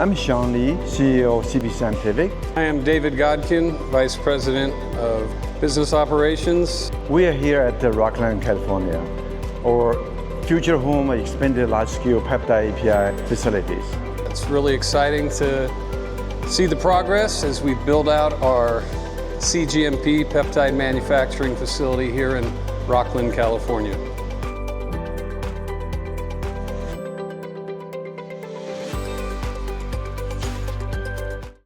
I'm Sean Lee, CEO of CPC Scientific. I am David Godkin, Vice President of Business Operations. We are here at Rocklin, California, our future home of expanded large-scale peptide API facilities. It's really exciting to see the progress as we build out our CGMP Peptide Manufacturing facility here in Rocklin, California.